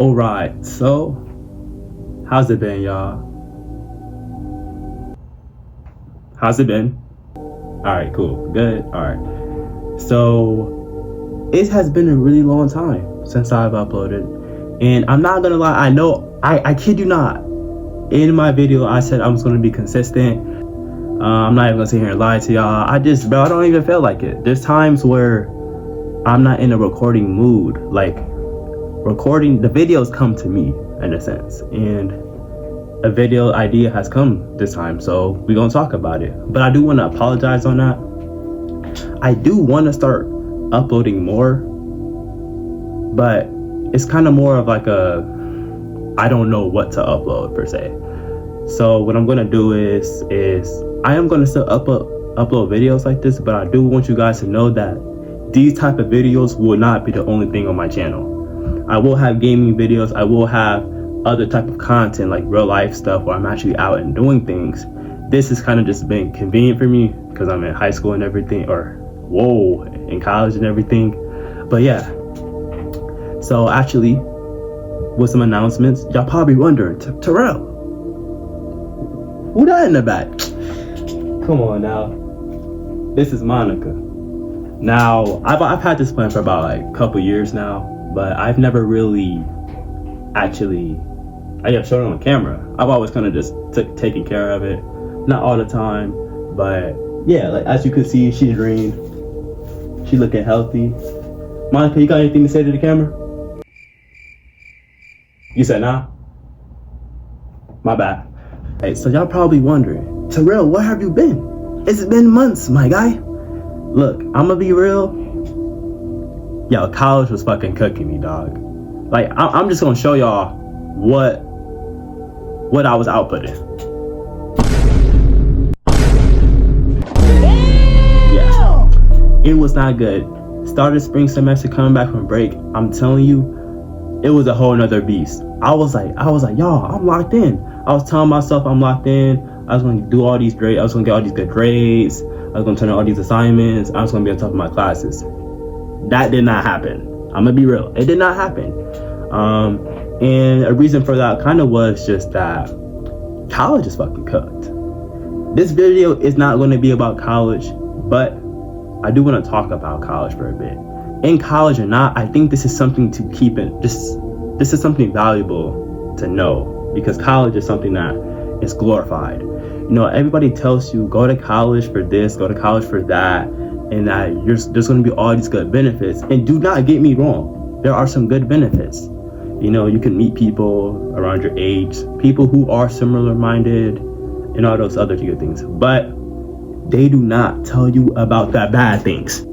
Alright, so how's it been, y'all? How's it been? Alright, cool, good, alright. So it has been a really long time since I've uploaded, and I'm not gonna lie, I kid you not, in my video I said I was gonna be consistent. I'm not even gonna sit here and lie to y'all. I don't even feel like it. There's times where I'm not in a recording mood. Like, the videos come to me in a sense, and a video idea has come this time, so we're gonna talk about it. But I do want to apologize on that. I do want to start uploading more, but it's kind of more of like I don't know what to upload per se. So what I'm gonna do is I am gonna still upload videos like this, but I do want you guys to know that these type of videos will not be the only thing on my channel. I will have gaming videos. I will have other type of content like real life stuff where I'm actually out and doing things. This has kind of just been convenient for me because I'm in high school and everything, in college and everything. But yeah, so actually with some announcements, y'all probably wondering, Terrell, who that in the back? Come on now, this is Monica. Now I've had this plan for about like a couple years now, but I've never really actually showed it on camera. I've always kind of just taken care of it, not all the time, but yeah, like as you can see, she's green, she looking healthy. Monica, you got anything to say to the camera? You said nah? My bad. Hey, so y'all probably wondering, Terrell, where have you been? It's been months, my guy. Look, I'm gonna be real. Yo, college was fucking cooking me, dog. Like, I'm just gonna show y'all what I was outputting. Yeah, it was not good. Started spring semester, coming back from break. I'm telling you, it was a whole nother beast. I was like, y'all, I'm locked in. I was telling myself I'm locked in. I was gonna do all these grades. I was gonna get all these good grades. I was gonna turn in all these assignments. I was gonna be on top of my classes. That did not happen. I'm gonna be real. It did not happen. And a reason for that kind of was just that college is fucking cooked. This video is not going to be about college, but I do want to talk about college for a bit. In college or not, I think this is something to keep in. This is something valuable to know, because college is something that is glorified. You know, everybody tells you go to college for this, go to college for that, and that there's going to be all these good benefits. And do not get me wrong, there are some good benefits. You know, you can meet people around your age, people who are similar minded, and all those other good things. But they do not tell you about the bad things.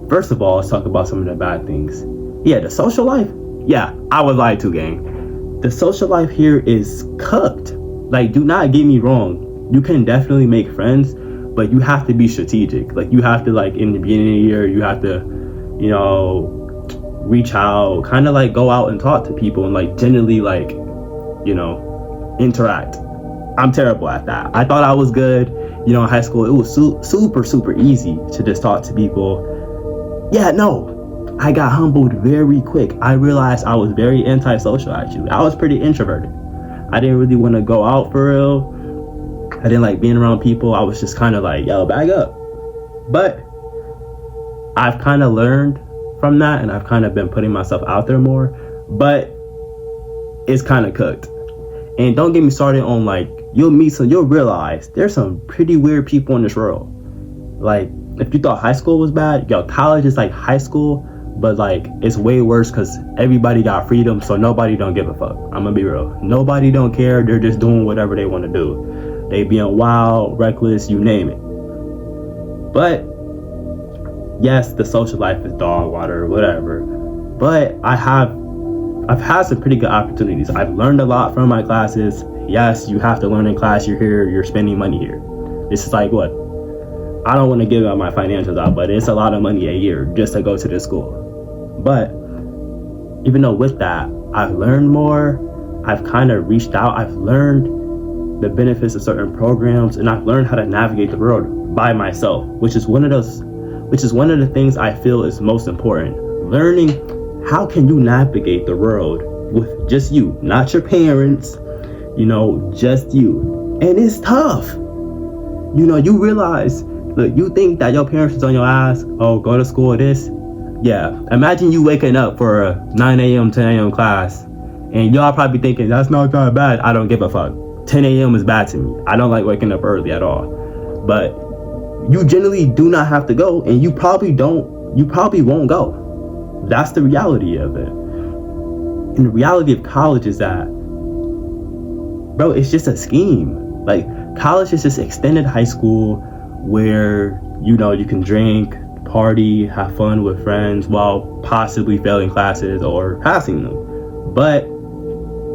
First of all, let's talk about some of the bad things. Yeah, the social life. Yeah, I was lied to, gang. The social life here is cooked. Like, do not get me wrong. You can definitely make friends, but you have to be strategic. Like, you have to, like, in the beginning of the year, you have to, you know, reach out, kind of like go out and talk to people and like genuinely like, you know, interact. I'm terrible at that. I thought I was good, you know, in high school. It was super easy to just talk to people. Yeah, no, I got humbled very quick. I realized I was very antisocial. Actually, I was pretty introverted. I didn't really want to go out for real. I didn't like being around people. I was just kind of like, yo, bag up. But I've kind of learned from that, and I've kind of been putting myself out there more, but it's kind of cooked. And don't get me started on, like, you'll realize there's some pretty weird people in this world. Like, if you thought high school was bad, yo, college is like high school, but like it's way worse because everybody got freedom, so nobody don't give a fuck. I'm gonna be real, nobody don't care. They're just doing whatever they want to do. They being wild, reckless, you name it. But yes, the social life is dog water, whatever. But I've had some pretty good opportunities. I've learned a lot from my classes. Yes, you have to learn in class. You're here, you're spending money here. This is like what? I don't want to give out my financials out, but it's a lot of money a year just to go to this school. But even though with that, I've learned more. I've kind of reached out. I've learned the benefits of certain programs, and I've learned how to navigate the world by myself, which is one of the things I feel is most important. Learning how can you navigate the world with just you, not your parents, just you? And it's tough. You realize, look, you think that your parents is on your ass, oh, go to school, this. Yeah, imagine you waking up for a 9 a.m., 10 a.m. class, and y'all probably thinking, that's not that bad. I don't give a fuck. 10 a.m. is bad to me. I don't like waking up early at all. But you generally do not have to go, and you probably won't go. That's the reality of it. And the reality of college is that, bro, it's just a scheme. Like, college is just extended high school where, you can drink, party, have fun with friends while possibly failing classes or passing them. But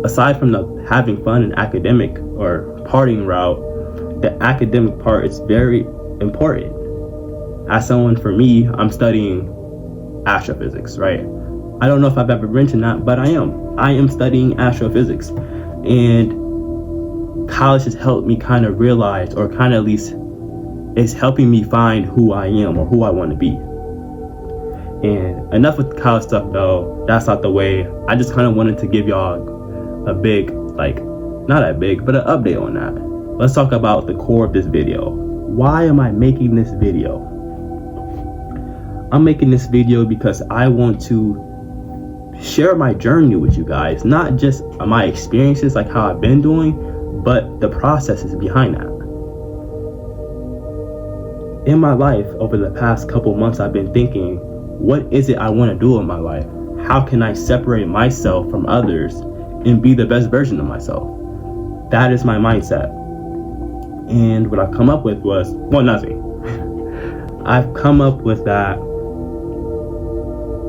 aside from the having fun and academic or partying route, the academic part is very important. As someone, for me, I'm studying astrophysics, right? I don't know if I've ever mentioned that, but I am studying astrophysics. And college has helped me kind of realize, or kind of at least is helping me find who I am or who I want to be. And enough with the college stuff though, that's not the way. I just kind of wanted to give y'all a big, not that big, but an update on that. Let's talk about the core of this video. Why am I making this video? I'm making this video because I want to share my journey with you guys, not just my experiences, like how I've been doing, but the processes behind that. In my life, over the past couple months, I've been thinking, what is it I want to do in my life? How can I separate myself from others and be the best version of myself? That is my mindset. And what I've come up with was, well, nothing. I've come up with that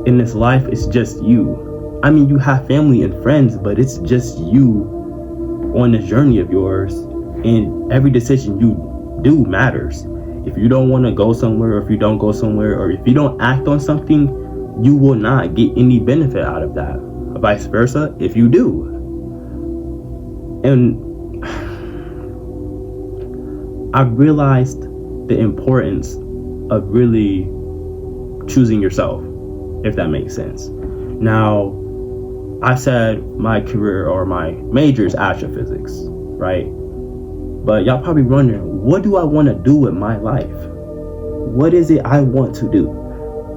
in this life, it's just you. I mean, you have family and friends, but it's just you on this journey of yours. And every decision you do matters. If you don't want to go somewhere, or if you don't go somewhere, or if you don't act on something, you will not get any benefit out of that. Vice versa, if you do. And I've realized the importance of really choosing yourself, if that makes sense. Now, I said my career or my major is astrophysics, right? But y'all probably wondering, what do I want to do with my life? What is it I want to do?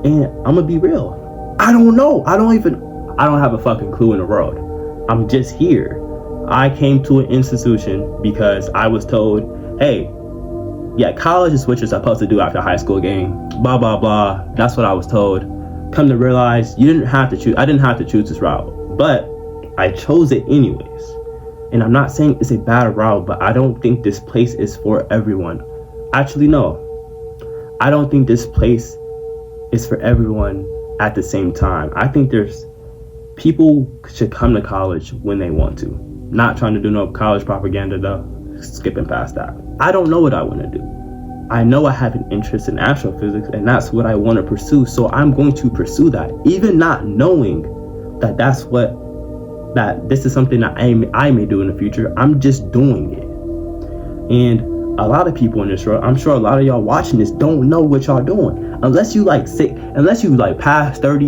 And I'm gonna be real, I don't know. I don't have a fucking clue in the world. I'm just here. I came to an institution because I was told, hey, yeah, college is what you're supposed to do after high school game, blah, blah, blah. That's what I was told. Come to realize, I didn't have to choose this route, but I chose it anyways. And I'm not saying it's a bad route, but I don't think this place is for everyone. Actually, no. I don't think this place is for everyone at the same time. I think people should come to college when they want to. Not trying to do no college propaganda though. Skipping past that. I don't know what I want to do. I know I have an interest in astrophysics, and that's what I want to pursue. So I'm going to pursue that, even not knowing that this is something that I may do in the future. I'm just doing it. And a lot of people in this world, I'm sure a lot of y'all watching this don't know what y'all doing. Unless you past 30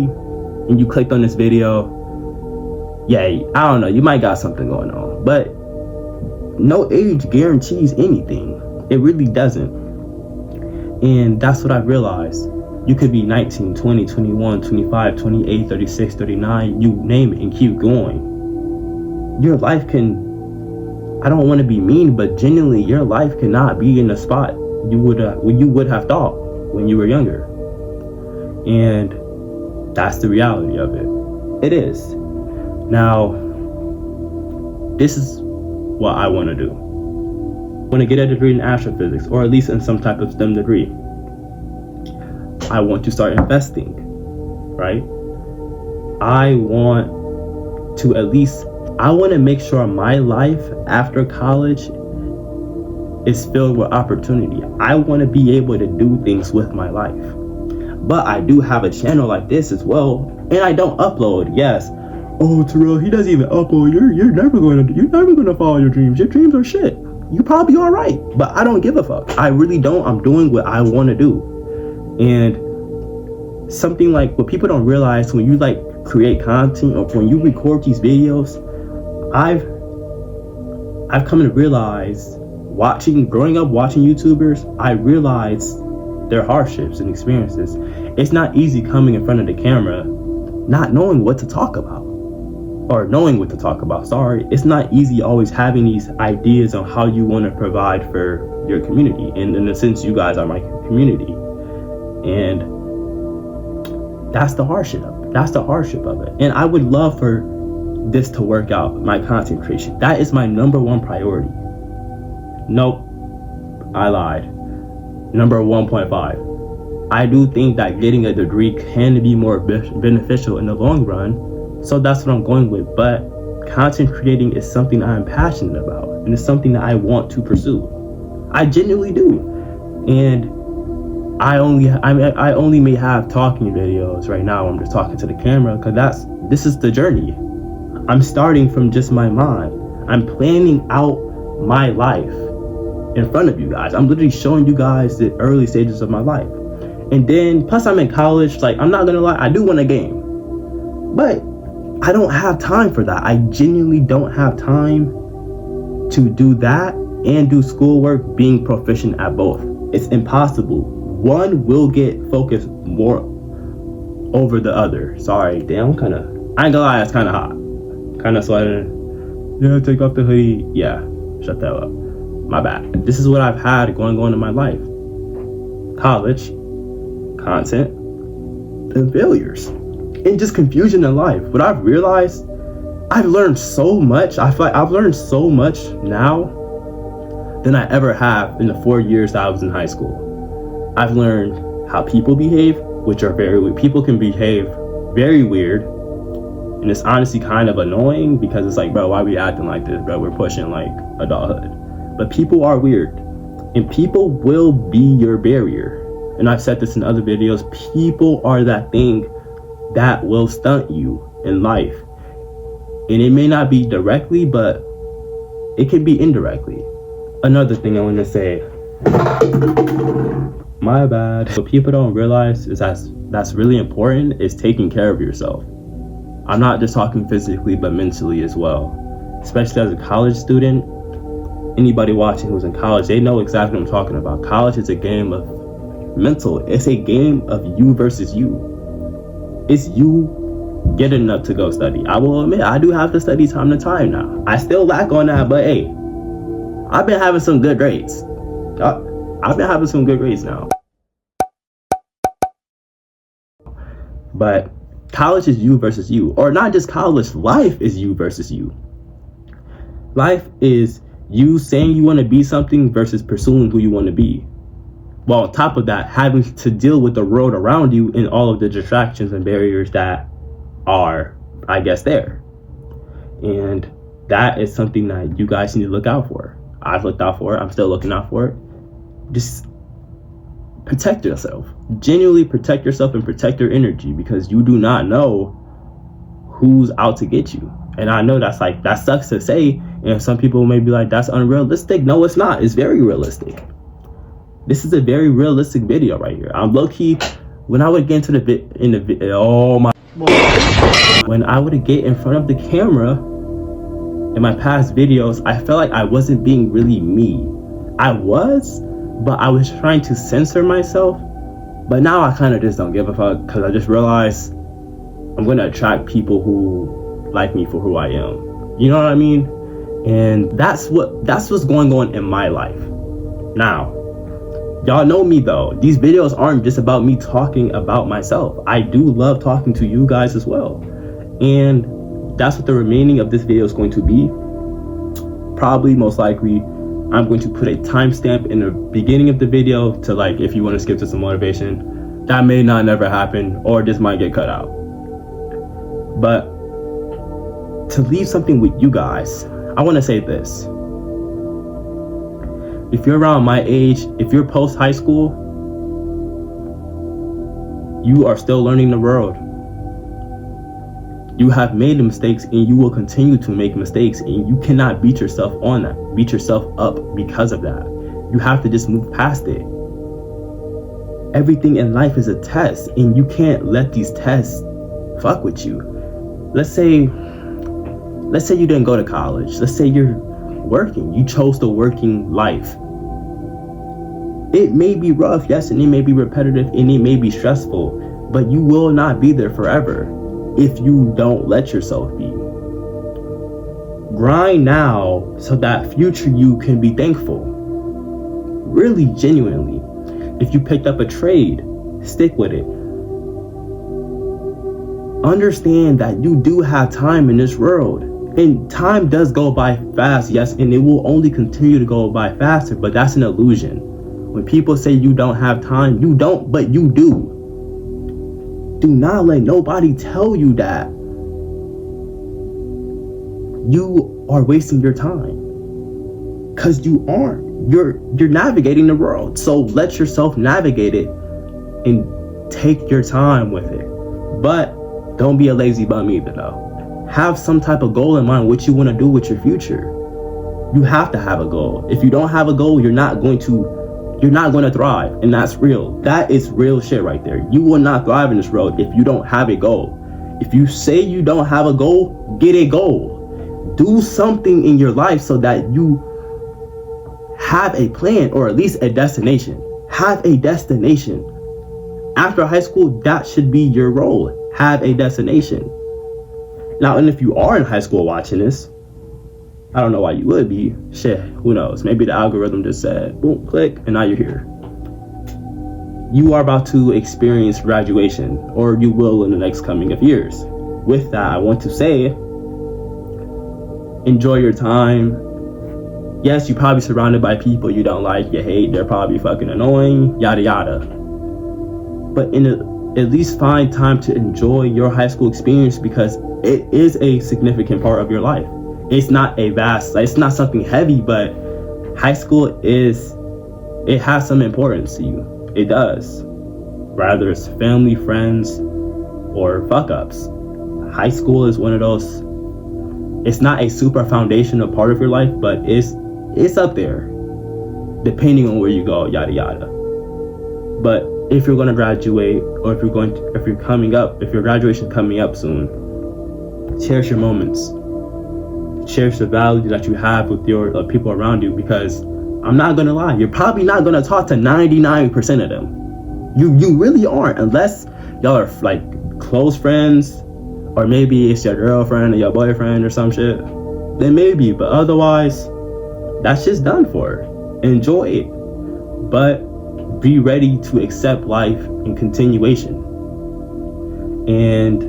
and you clicked on this video, yeah, I don't know, you might got something going on. But no age guarantees anything. It really doesn't. And that's what I realized. You could be 19, 20, 21, 25, 28, 36, 39, you name it, and keep going. Your life can, I don't want to be mean, but genuinely your life cannot be in the spot you would have thought when you were younger. And that's the reality of it. It is. Now, this is what I want to do. I want to get a degree in astrophysics, or at least in some type of STEM degree. I want to start investing, right? I want to make sure my life after college is filled with opportunity. I want to be able to do things with my life. But I do have a channel like this as well, and I don't upload. Yes. Oh, Terrell, he doesn't even upload. You're never gonna follow your dreams. Your dreams are shit. You probably are right, but I don't give a fuck. I really don't. I'm doing what I want to do. And something like what people don't realize when you like create content or when you record these videos. I've come to realize growing up watching YouTubers, I realized their hardships and experiences. It's not easy coming in front of the camera not knowing what to talk about, or knowing what to talk about, sorry. It's not easy always having these ideas on how you want to provide for your community, and in a sense you guys are my community, and that's the hardship of it. And I would love for this to work out, my content creation. That is my number one priority. Nope, I lied. Number 1.5. I do think that getting a degree can be more beneficial in the long run, so that's what I'm going with. But content creating is something I'm passionate about, and it's something that I want to pursue. I genuinely do. And I only may have talking videos right now. I'm just talking to the camera because this is the journey. I'm starting from just my mind. I'm planning out my life in front of you guys. I'm literally showing you guys the early stages of my life. And then plus I'm in college. Like, I'm not gonna lie, I do want a game, but I don't have time for that. I genuinely don't have time to do that and do schoolwork being proficient at both. It's impossible. One will get focused more over the other. Sorry, damn, I ain't gonna lie, it's kinda hot. Kinda sweating. Yeah, take off the hoodie. Yeah, shut that up. My bad. This is what I've had going on in my life. College, content, and failures. And just confusion in life. What I've realized, I've learned so much. I feel like I've learned so much now than I ever have in the 4 years that I was in high school. I've learned how people behave, which are very weird. People can behave very weird, and it's honestly kind of annoying because it's like, bro, why are we acting like this, bro? We're pushing like adulthood. But people are weird, and people will be your barrier. And I've said this in other videos, people are that thing that will stunt you in life. And it may not be directly, but it can be indirectly. Another thing I want to say, my bad. What people don't realize is that's really important is taking care of yourself. I'm not just talking physically, but mentally as well. Especially as a college student, anybody watching who's in college, they know exactly what I'm talking about. College is a game of mental. It's a game of you versus you. It's you getting up to go study. I will admit, I do have to study time to time now. I still lack on that, but hey, I've been having some good grades. I've been having some good grades now. But college is you versus you. Or not just college, life is you versus you. Life is you saying you want to be something versus pursuing who you want to be. Well, on top of that, having to deal with the world around you and all of the distractions and barriers that are, I guess, there. And that is something that you guys need to look out for. I've looked out for it. I'm still looking out for it. Just protect yourself. Genuinely protect yourself and protect your energy, because you do not know who's out to get you. And I know that sucks to say, and some people may be like, that's unrealistic. No, it's not. It's very realistic. This is a very realistic video right here. I'm low-key, when I would get into when I would get in front of the camera in my past videos, I felt like I wasn't being really me. I was, but I was trying to censor myself. But now I kind of just don't give a fuck, because I just realized I'm going to attract people who like me for who I am. You know what I mean? And that's what's going on in my life. Now, y'all know me though. These videos aren't just about me talking about myself. I do love talking to you guys as well. And that's what the remaining of this video is going to be. Probably, most likely, I'm going to put a timestamp in the beginning of the video to, like, if you want to skip to some motivation. That may not never happen, or this might get cut out. But to leave something with you guys, I want to say this. If you're around my age, if you're post high school, you are still learning the world. You have made mistakes, and you will continue to make mistakes, and you cannot beat yourself on that. Beat yourself up because of that. You have to just move past it. everything in life is a test, and you can't let these tests fuck with you. Let's say you didn't go to college. Let's say you're working. You chose the working life. It may be rough, yes, and it may be repetitive, and it may be stressful, but you will not be there forever if you don't let yourself be. Grind now so that future you can be thankful. Really, genuinely. If you picked up a trade, stick with it. Understand that you do have time in this world. And time does go by fast, yes, and it will only continue to go by faster, but that's an illusion. When people say you don't have time, you don't, but you do. Do not let nobody tell you that you are wasting your time. Because you aren't. You're navigating the world. So let yourself navigate it and take your time with it. But don't be a lazy bum either, though. Have some type of goal in mind, what you want to do with your future. You have to have a goal. If you don't have a goal, you're not going to thrive. And that's real. That is real shit right there. You will not thrive in this world if you don't have a goal. If you say you don't have a goal, get a goal. Do something in your life so that you have a plan, or at least a destination. Have a destination. After high school, that should be your role. Have a destination. Now, and if you are in high school watching this, I don't know why you would be. Shit, who knows? Maybe the algorithm just said, boom, click, and now you're here. You are about to experience graduation, or you will in the next coming of years. With that, I want to say, enjoy your time. Yes, you're probably surrounded by people you don't like, you hate, they're probably fucking annoying, yada yada. But at least find time to enjoy your high school experience, because it is a significant part of your life. It's not it's not something heavy, but high school it has some importance to you. It does. Rather it's family, friends, or fuck ups. High school is one of those, it's not a super foundational part of your life, but it's up there, depending on where you go, yada yada. But if you're going to graduate, or if your graduation coming up soon, cherish your moments. Cherish the value that you have with your people around you, because I'm not going to lie, you're probably not going to talk to 99% of them. You really aren't, unless y'all are like close friends, or maybe it's your girlfriend or your boyfriend or some shit. Then maybe, but otherwise, that's just done for. Enjoy it, but be ready to accept life in continuation. And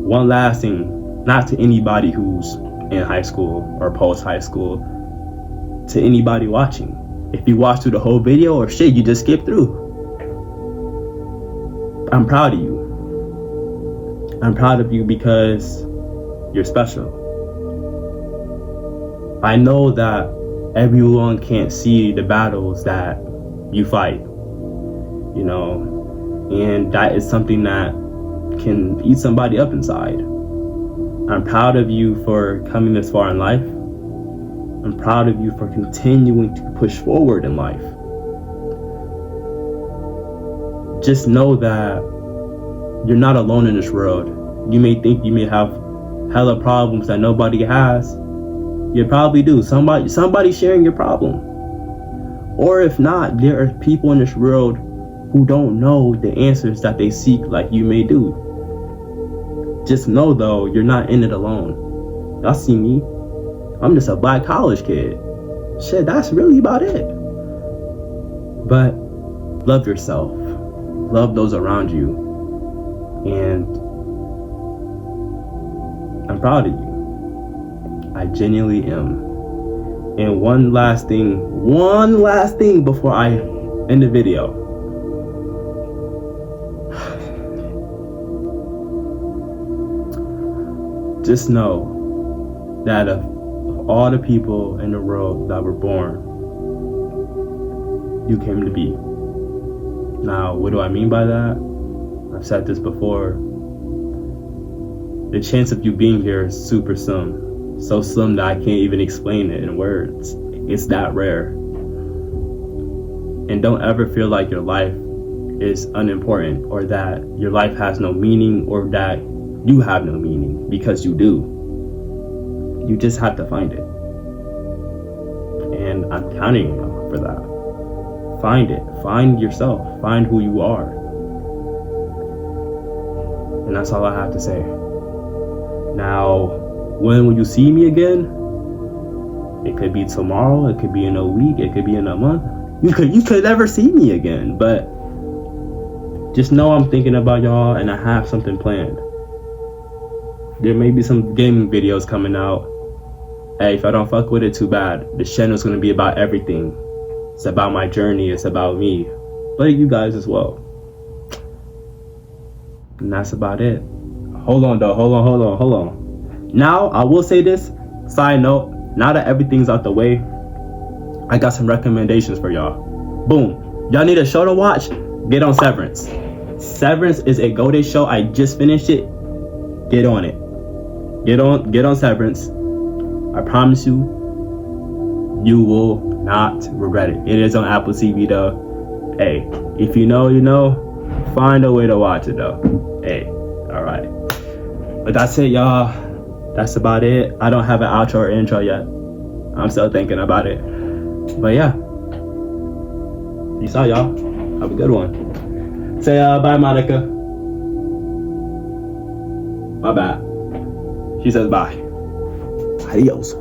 one last thing, not to anybody who's in high school or post high school, to anybody watching, if you watched through the whole video, or shit, you just skipped through, I'm proud of you. I'm proud of you because you're special. I know that everyone can't see the battles that you fight, you know, and that is something that can eat somebody up inside. I'm proud of you for coming this far in life. I'm proud of you for continuing to push forward in life. Just know that you're not alone in this world. You may think you may have hella problems that nobody has. You probably do. Somebody sharing your problem. Or if not, there are people in this world who don't know the answers that they seek like you may do. Just know though, you're not in it alone. Y'all see me. I'm just a black college kid. Shit, that's really about it. But love yourself. Love those around you. And I'm proud of you. I genuinely am. And one last thing before I end the video. Just know that of all the people in the world that were born, you came to be. Now, what do I mean by that? I've said this before. The chance of you being here is super slim. So slim that I can't even explain it in words. It's that rare. And don't ever feel like your life is unimportant, or that your life has no meaning, or that you have no meaning, because you do. You just have to find it. And I'm counting on you for that. Find it. Find yourself. Find who you are. And that's all I have to say. Now, when will you see me again? It could be tomorrow. It could be in a week. It could be in a month. You could never see me again. But just know I'm thinking about y'all, and I have something planned. There may be some gaming videos coming out. Hey, if I don't fuck with it, too bad. The channel's gonna be about everything. It's about my journey. It's about me, but you guys as well. And that's about it. Hold on. Now, I will say this. Side note, now that everything's out the way, I got some recommendations for y'all. Boom. Y'all need a show to watch? Get on Severance. Severance is a GoDay show. I just finished it. Get on it. Get on Severance. I promise you, you will not regret it. It is on Apple TV though. Hey, if you know, you know. Find a way to watch it though. Hey, all right. But that's it, y'all. That's about it. I don't have an outro or intro yet. I'm still thinking about it. But yeah. Peace out, y'all. Have a good one. Say bye, Monica. My bad. She says bye. Adios.